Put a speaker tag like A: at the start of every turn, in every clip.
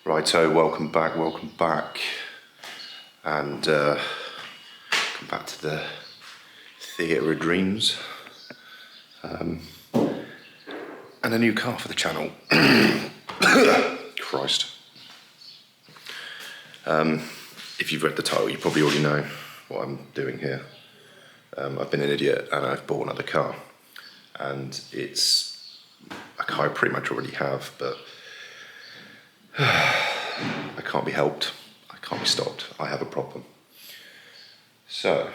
A: Righto, welcome back, and come back to the theatre of dreams, and a new car for the channel. Christ. If you've read the title, you probably already know what I'm doing here. I've been an idiot and I've bought another car, and it's a car I pretty much already have, but I can't be helped. I can't be stopped. I have a problem. So,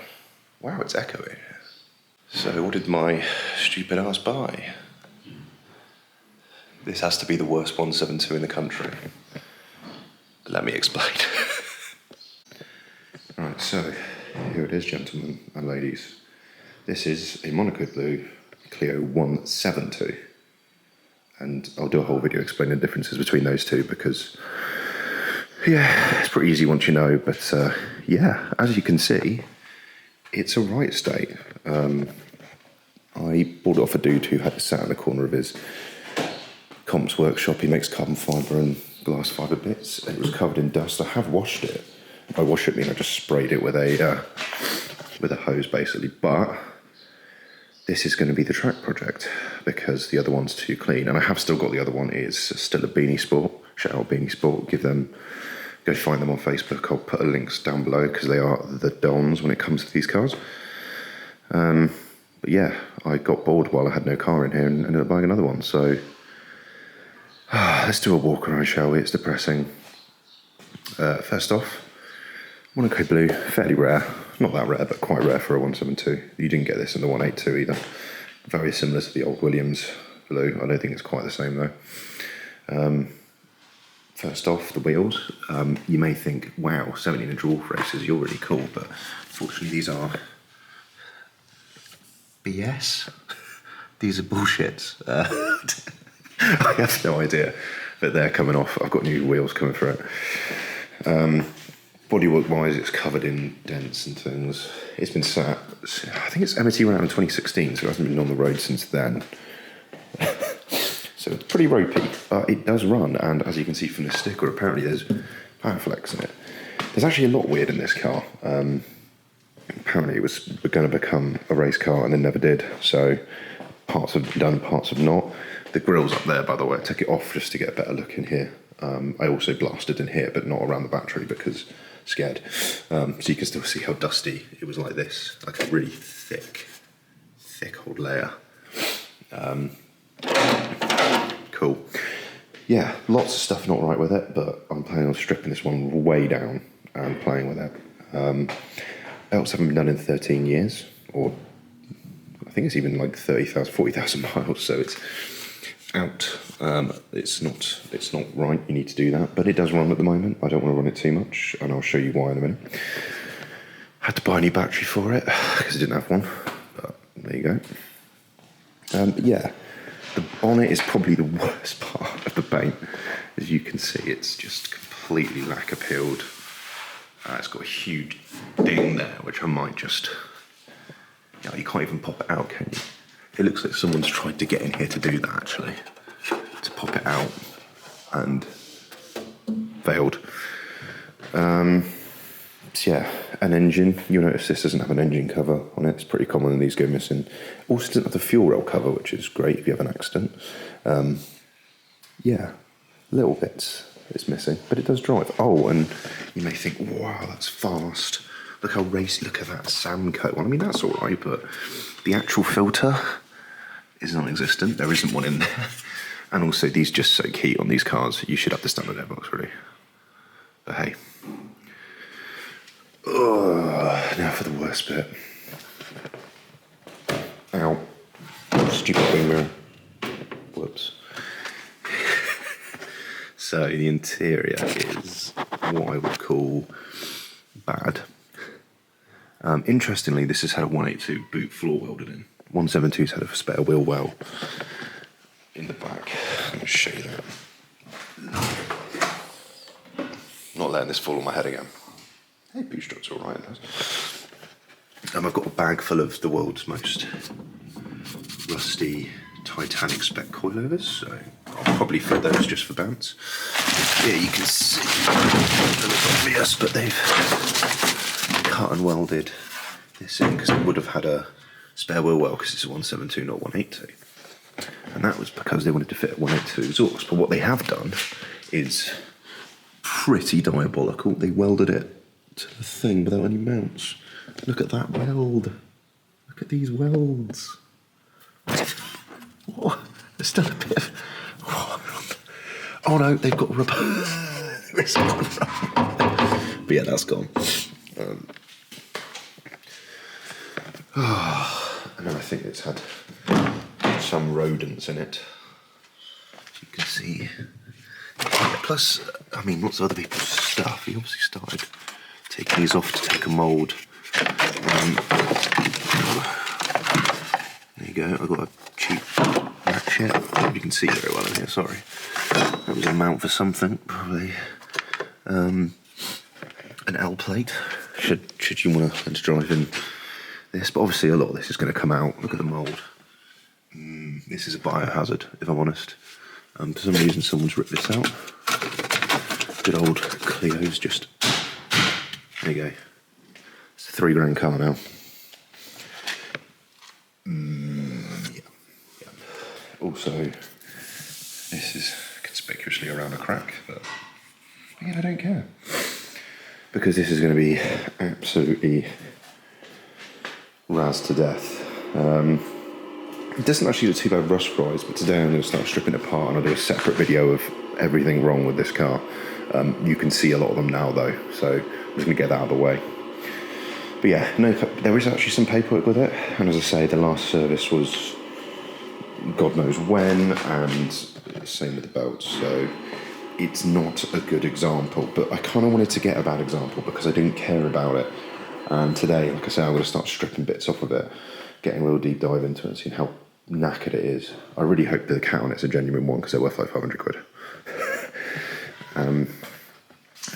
A: wow, it's echoing. So, what did my stupid ass buy? This has to be the worst 172 in the country. Let me explain. Alright, so here it is, gentlemen and ladies. This is a Monaco Blue Clio 172. And I'll do a whole video explaining the differences between those two because, yeah, it's pretty easy once you know. But yeah, as you can see, it's a right state. I bought it off a dude who had it sat in the corner of his comp's workshop. He makes carbon fibre and glass fibre bits. It was covered in dust. I have washed it. By wash it, I mean I just sprayed it with a hose basically. But this is going to be the track project because the other one's too clean, and I have still got the other one. It's still a Beanie Sport. Shout out Beanie Sport. Go find them on Facebook. I'll put links down below because they are the dons when it comes to these cars. But yeah, I got bored while I had no car in here and ended up buying another one. So let's do a walk around, shall we? It's depressing. First off, Monaco Blue, fairly rare. Not that rare, but quite rare for a 172. You didn't get this in the 182 either. Very similar to the old Williams Blue. I don't think it's quite the same though. First off, the wheels. You may think, wow, 17-inch Wolf races, you're really cool, but unfortunately these are BS. These are bullshit. I have no idea that they're coming off. I've got new wheels coming for it. Bodywork wise, it's covered in dents and things. It's been sat, I think it's MOT around in 2016, so it hasn't been on the road since then. So it's pretty ropey, but it does run, and as you can see from the sticker, apparently there's power flex in it. There's actually a lot weird in this car. Apparently it was going to become a race car and then never did, so parts have done, parts have not. The grill's up there, by the way. I took it off just to get a better look in here. I also blasted in here, but not around the battery because scared. So you can still see how dusty it was like this, like a really thick old layer. Cool. Yeah, lots of stuff not right with it, but I'm planning on stripping this one way down and playing with it. Belts haven't been done in 13 years, or I think it's even like 30,000, 40,000 miles, so it's out. It's not right, you need to do that, but it does run at the moment. I don't want to run it too much, and I'll show you why in a minute. Had to buy a new battery for it because I didn't have one, but there you go. But yeah, the bonnet is probably the worst part of the paint. As you can see, it's just completely lacquer peeled. It's got a huge ding there, which I might just, you can't even pop it out, can you? It looks like someone's tried to get in here to do that, actually, to pop it out, and failed. So yeah, an engine. You'll notice this doesn't have an engine cover on it. It's pretty common when these go missing. Also doesn't have the fuel rail cover, which is great if you have an accident. Yeah, little bits it's missing, but it does drive. Oh, and you may think, wow, that's fast. Look how racy, look at that sand coat one. I mean, that's all right, but the actual filter is non-existent. There isn't one in there. And also, these just soak heat on these cars. You should have the standard airbox, really. But hey. Now for the worst bit. Ow. Stupid wing mirror. Whoops. So the interior is what I would call bad. Interestingly, this has had a 182 boot floor welded in. 172's had a spare wheel well in the back. Let me show you that. Not letting this fall on my head again. Hey, boot strut's all right. I've got a bag full of the world's most rusty Titanic spec coilovers, so I'll probably fit those just for bounce. Yeah, you can see, it looks obvious, but they've cut and welded this in because it would have had a spare wheel well because it's a 172, not 182. And that was because they wanted to fit a 182 exhaust. But what they have done is pretty diabolical. They welded it to the thing without any mounts. Look at that weld. Look at these welds. Oh, there's still a bit of... Oh no, they've got rubber. There is one. But yeah, that's gone. And then I think it's had some rodents in it. As you can see. Yeah, plus, I mean, lots of other people's stuff. He obviously started taking these off to take a mould. There you go, I got a cheap ratchet. You can see very well in here, sorry. That was a mount for something, probably an L plate. Should you want to drive in this, but obviously a lot of this is going to come out. Look at the mould. This is a biohazard, if I'm honest. For some reason, someone's ripped this out. Good old Clio's just. There you go. It's a £3 car now. Yeah. Also, this is conspicuously around a crack, but again, I don't care. Because this is going to be absolutely razed to death. It doesn't actually look too bad rust-wise, but today I'm going to start stripping it apart and I'll do a separate video of everything wrong with this car. You can see a lot of them now though, so I'm just going to get that out of the way. But yeah, no, there is actually some paperwork with it, and as I say, the last service was God knows when, and same with the belts, so it's not a good example, but I kind of wanted to get a bad example because I didn't care about it. And today, like I say, I'm going to start stripping bits off of it, getting a real deep dive into it and seeing how knackered it is. I really hope the cat on it's a genuine one because they're worth like 500 quid.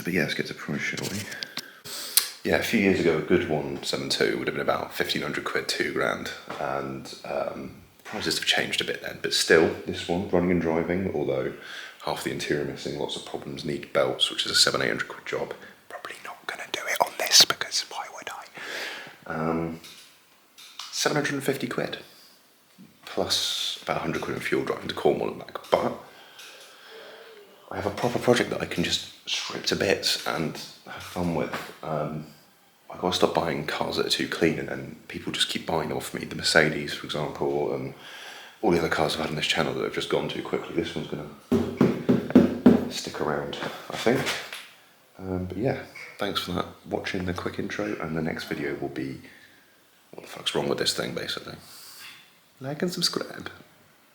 A: But yeah, let's get to price, shall we? Yeah, a few years ago, a good 172 would have been about 1,500 quid, £2,000, and prices have changed a bit then. But still, this one, running and driving, although half the interior missing, lots of problems, need belts, which is a 700-800 quid job. Probably not going to do it on this because why would I? 750 quid, plus about 100 quid in fuel driving to Cornwall and back. But I have a proper project that I can just strip to bits and have fun with. I've got to stop buying cars that are too clean, and then people just keep buying off me. The Mercedes, for example, and all the other cars I've had on this channel that have just gone too quickly. This one's going to stick around, I think. But yeah, thanks for that, watching the quick intro, and the next video will be what the fuck's wrong with this thing, basically. Like and subscribe.